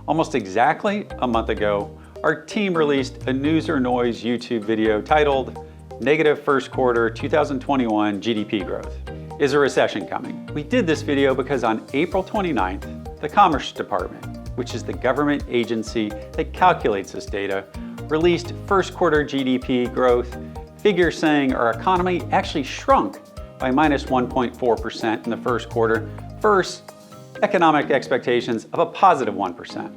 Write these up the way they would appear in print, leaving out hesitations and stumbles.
Almost exactly a month ago, our team released a News or Noise YouTube video titled Negative First Quarter 2021 GDP Growth. Is a recession coming? We did this video because on April 29th, the Commerce Department, which is the government agency that calculates this data, released first quarter GDP growth figures saying our economy actually shrunk by minus 1.4% in the first quarter versus economic expectations of a positive 1%.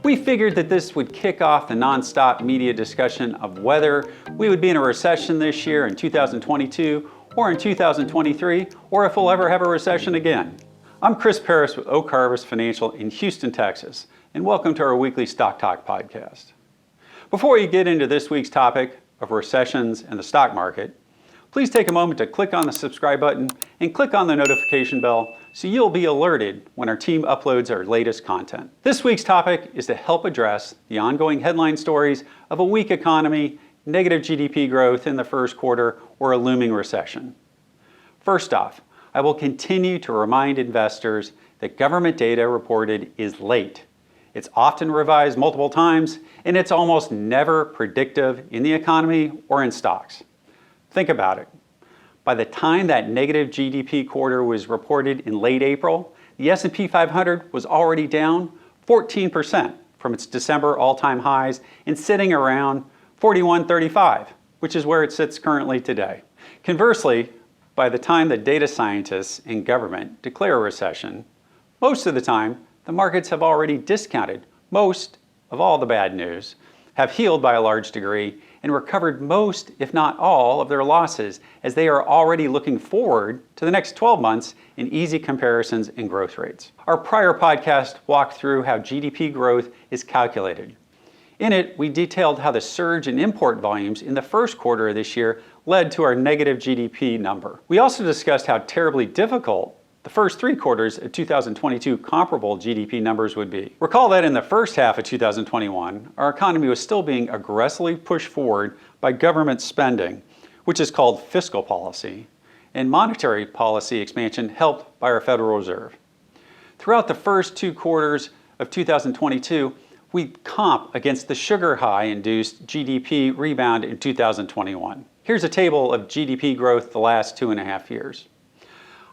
We figured that this would kick off the nonstop media discussion of whether we would be in a recession this year in 2022 or in 2023, or if we'll ever have a recession again. I'm Chris Paris with Oak Harvest Financial in Houston, Texas, and welcome to our weekly Stock Talk podcast. Before we get into this week's topic of recessions and the stock market, please take a moment to click on the subscribe button and click on the notification bell so you'll be alerted when our team uploads our latest content. This week's topic is to help address the ongoing headline stories of a weak economy, negative GDP growth in the first quarter, or a looming recession. First off, I will continue to remind investors that government data reported is late. It's often revised multiple times, and it's almost never predictive in the economy or in stocks. Think about it. By the time that negative GDP quarter was reported in late April, the S&P 500 was already down 14% from its December all-time highs and sitting around 4135, which is where it sits currently today. Conversely, by the time the data scientists in government declare a recession, most of the time the markets have already discounted most of all the bad news, have healed by a large degree, and recovered most, if not all, of their losses as they are already looking forward to the next 12 months in easy comparisons and growth rates. Our prior podcast walked through how GDP growth is calculated. In it, we detailed how the surge in import volumes in the first quarter of this year led to our negative GDP number. We also discussed how terribly difficult the first three quarters of 2022 comparable GDP numbers would be. Recall that in the first half of 2021, our economy was still being aggressively pushed forward by government spending, which is called fiscal policy, and monetary policy expansion helped by our Federal Reserve. Throughout the first two quarters of 2022, we comp against the sugar high-induced GDP rebound in 2021. Here's a table of GDP growth the last 2.5 years.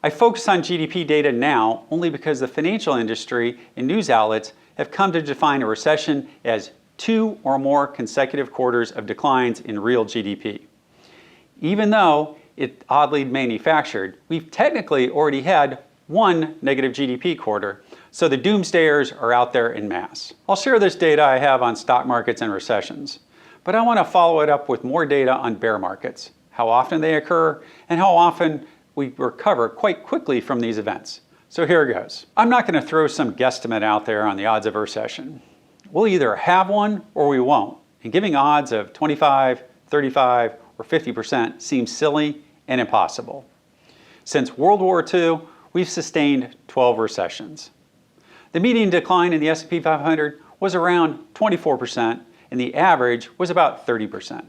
I focus on GDP data now only because the financial industry and news outlets have come to define a recession as 2 or more consecutive quarters of declines in real GDP. Even though it's oddly manufactured, we've technically already had one negative GDP quarter, so the doomsdayers are out there en masse. I'll share this data I have on stock markets and recessions, but I want to follow it up with more data on bear markets, how often they occur, and how often we recover quite quickly from these events. So here it goes. I'm not going to throw some guesstimate out there on the odds of a recession. We'll either have one or we won't. And giving odds of 25, 35, or 50% seems silly and impossible. Since World War II, we've sustained 12 recessions. The median decline in the S&P 500 was around 24%, and the average was about 30%.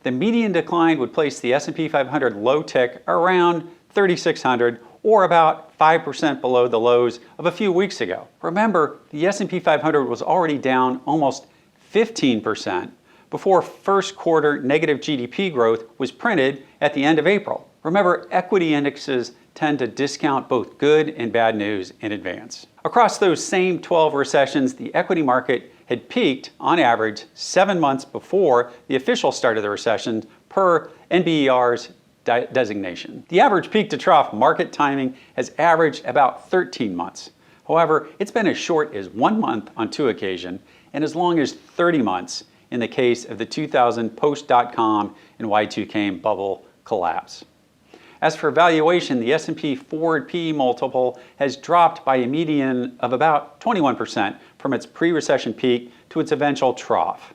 The median decline would place the S&P 500 low tick around 3,600 or about 5% below the lows of a few weeks ago. Remember, the S&P 500 was already down almost 15% before first quarter negative GDP growth was printed at the end of April. Remember, equity indexes tend to discount both good and bad news in advance. Across those same 12 recessions, the equity market had peaked on average 7 months before the official start of the recession per NBER's designation. The average peak to trough market timing has averaged about 13 months. However, it's been as short as 1 month on 2 occasions and as long as 30 months in the case of the 2000 post-dot-com and Y2K bubble collapse. As for valuation, the S&P forward P/E multiple has dropped by a median of about 21% from its pre-recession peak to its eventual trough.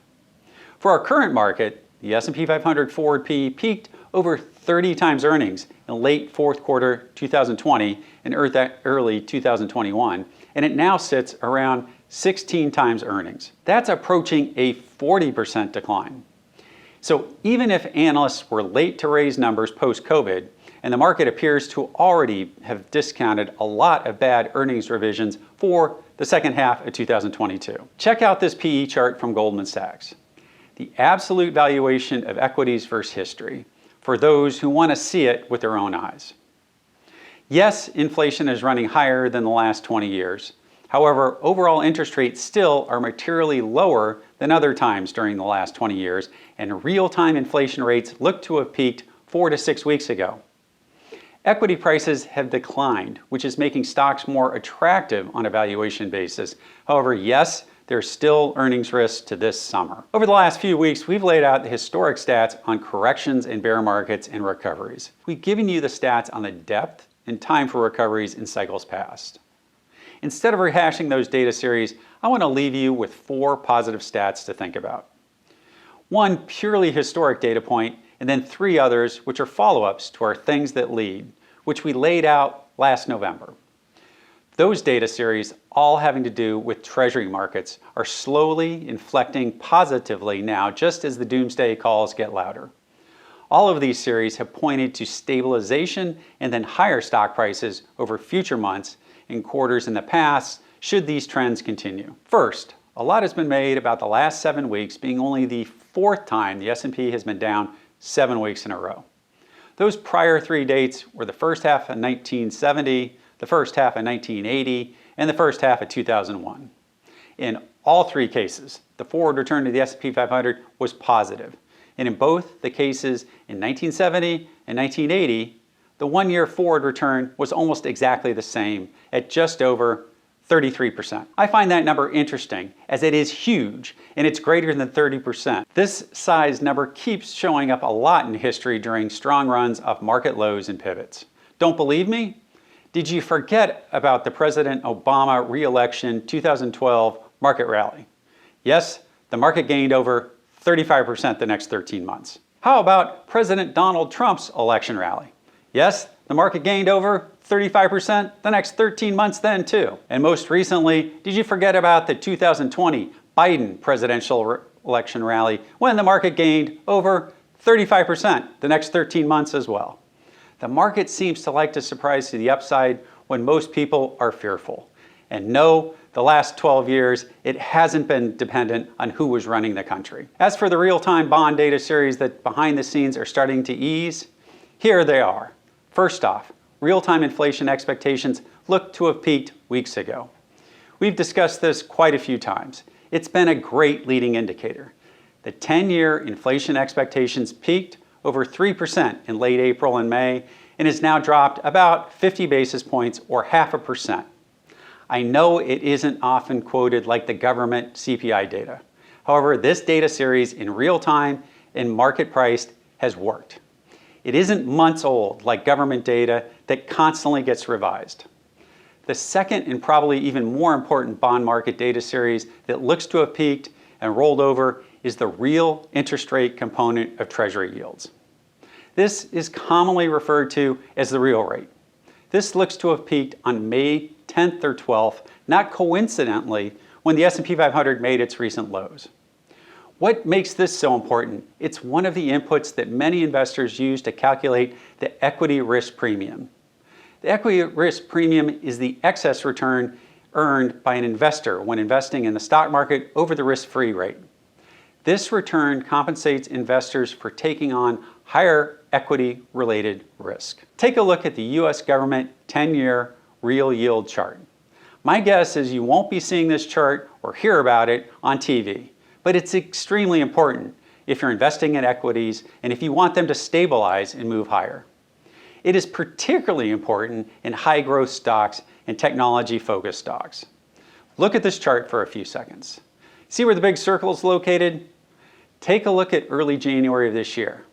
For our current market, the S&P 500 forward P/E peaked over 30 times earnings in late fourth quarter 2020 and early 2021, and it now sits around 16 times earnings. That's approaching a 40% decline. So even if analysts were late to raise numbers post-COVID, and the market appears to already have discounted a lot of bad earnings revisions for the second half of 2022. Check out this PE chart from Goldman Sachs. The absolute valuation of equities versus history, for those who want to see it with their own eyes. Yes, inflation is running higher than the last 20 years. However, overall interest rates still are materially lower than other times during the last 20 years, and real-time inflation rates look to have peaked 4 to 6 weeks ago. Equity prices have declined, which is making stocks more attractive on a valuation basis. However, yes, there's still earnings risk to this summer. Over the last few weeks, we've laid out the historic stats on corrections in bear markets and recoveries. We've given you the stats on the depth and time for recoveries in cycles past. Instead of rehashing those data series, I want to leave you with 4 positive stats to think about. 1 purely historic data point, and then 3 others which are follow-ups to our things that lead, which we laid out last November. Those data series, all having to do with treasury markets, are slowly inflecting positively now just as the doomsday calls get louder. All of these series have pointed to stabilization and then higher stock prices over future months and quarters in the past should these trends continue. First, a lot has been made about the last 7 weeks being only the 4th time the S&P has been down 7 weeks in a row. Those prior 3 dates were the first half of 1970, the first half of 1980, and the first half of 2001. In all 3 cases, the forward return to the S&P 500 was positive. And in both the cases in 1970 and 1980, the 1-year forward return was almost exactly the same at just over 33%. I find that number interesting as it is huge and it's greater than 30%. This size number keeps showing up a lot in history during strong runs of market lows and pivots. Don't believe me? Did you forget about the President Obama re-election 2012 market rally? Yes, the market gained over 35% the next 13 months. How about President Donald Trump's election rally? Yes, the market gained over 35% the next 13 months then too. And most recently, did you forget about the 2020 Biden presidential election rally when the market gained over 35% the next 13 months as well? The market seems to like to surprise to the upside when most people are fearful. And no, the last 12 years, it hasn't been dependent on who was running the country. As for the real-time bond data series that behind the scenes are starting to ease, here they are. First off, real-time inflation expectations look to have peaked weeks ago. We've discussed this quite a few times. It's been a great leading indicator. The 10-year inflation expectations peaked over 3% in late April and May and has now dropped about 50 basis points or 0.5%. I know it isn't often quoted like the government CPI data. However, this data series in real time and market priced has worked. It isn't months old like government data that constantly gets revised. The second and probably even more important bond market data series that looks to have peaked and rolled over is the real interest rate component of Treasury yields. This is commonly referred to as the real rate. This looks to have peaked on May 10th or 12th, not coincidentally, when the S&P 500 made its recent lows. What makes this so important? It's one of the inputs that many investors use to calculate the equity risk premium. The equity risk premium is the excess return earned by an investor when investing in the stock market over the risk-free rate. This return compensates investors for taking on higher equity-related risk. Take a look at the U.S. government 10-year real yield chart. My guess is you won't be seeing this chart or hear about it on TV, but it's extremely important if you're investing in equities and if you want them to stabilize and move higher. It is particularly important in high-growth stocks and technology-focused stocks. Look at this chart for a few seconds. See where the big circle is located? Take a look at early January of this year.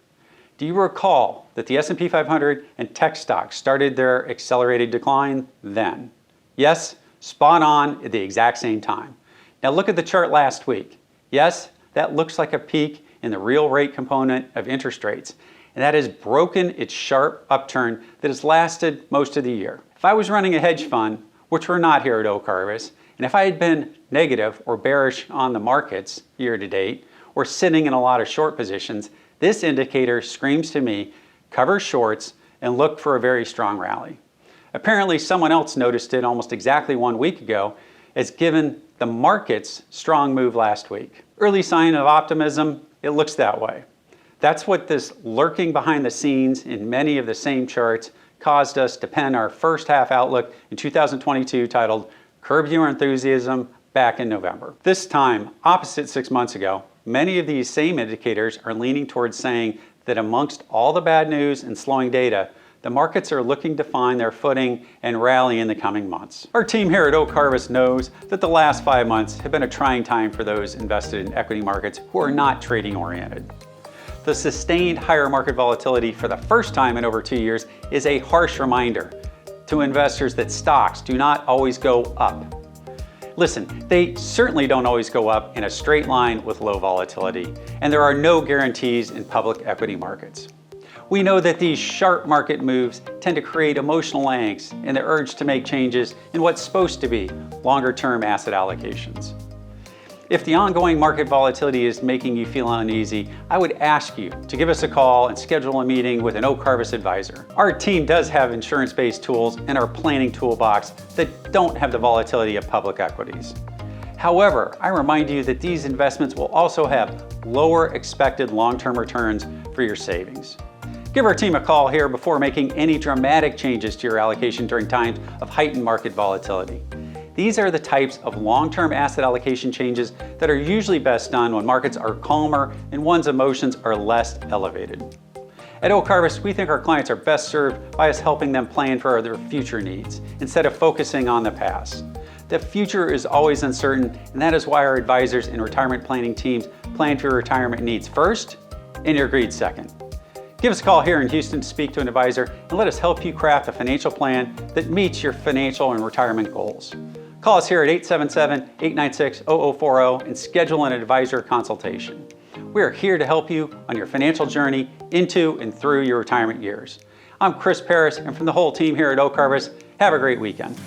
Do you recall that the S&P 500 and tech stocks started their accelerated decline then? Yes, spot on at the exact same time. Now look at the chart last week. Yes, that looks like a peak in the real rate component of interest rates, and that has broken its sharp upturn that has lasted most of the year. If I was running a hedge fund, which we're not here at Oak Harvest, and if I had been negative or bearish on the markets year to date, or sitting in a lot of short positions, this indicator screams to me, cover shorts and look for a very strong rally. Apparently, someone else noticed it almost exactly 1 week ago, as given the market's strong move last week. Early sign of optimism, it looks that way. That's what this lurking behind the scenes in many of the same charts caused us to pen our first half outlook in 2022 titled Curb Your Enthusiasm back in November. This time, opposite 6 months ago, many of these same indicators are leaning towards saying that amongst all the bad news and slowing data, the markets are looking to find their footing and rally in the coming months. Our team here at Oak Harvest knows that the last 5 months have been a trying time for those invested in equity markets who are not trading oriented. The sustained higher market volatility for the first time in over 2 years is a harsh reminder to investors that stocks do not always go up. Listen, they certainly don't always go up in a straight line with low volatility, and there are no guarantees in public equity markets. We know that these sharp market moves tend to create emotional angst and the urge to make changes in what's supposed to be longer-term asset allocations. If the ongoing market volatility is making you feel uneasy, I would ask you to give us a call and schedule a meeting with an Oak Harvest advisor. Our team does have insurance-based tools in our planning toolbox that don't have the volatility of public equities. However, I remind you that these investments will also have lower expected long-term returns for your savings. Give our team a call here before making any dramatic changes to your allocation during times of heightened market volatility. These are the types of long-term asset allocation changes that are usually best done when markets are calmer and one's emotions are less elevated. At Oak Harvest, we think our clients are best served by us helping them plan for their future needs instead of focusing on the past. The future is always uncertain, and that is why our advisors and retirement planning teams plan for your retirement needs first and your greed second. Give us a call here in Houston to speak to an advisor and let us help you craft a financial plan that meets your financial and retirement goals. Call us here at 877-896-0040 and schedule an advisor consultation. We are here to help you on your financial journey into and through your retirement years. I'm Chris Paris, and from the whole team here at Oak Harvest, have a great weekend.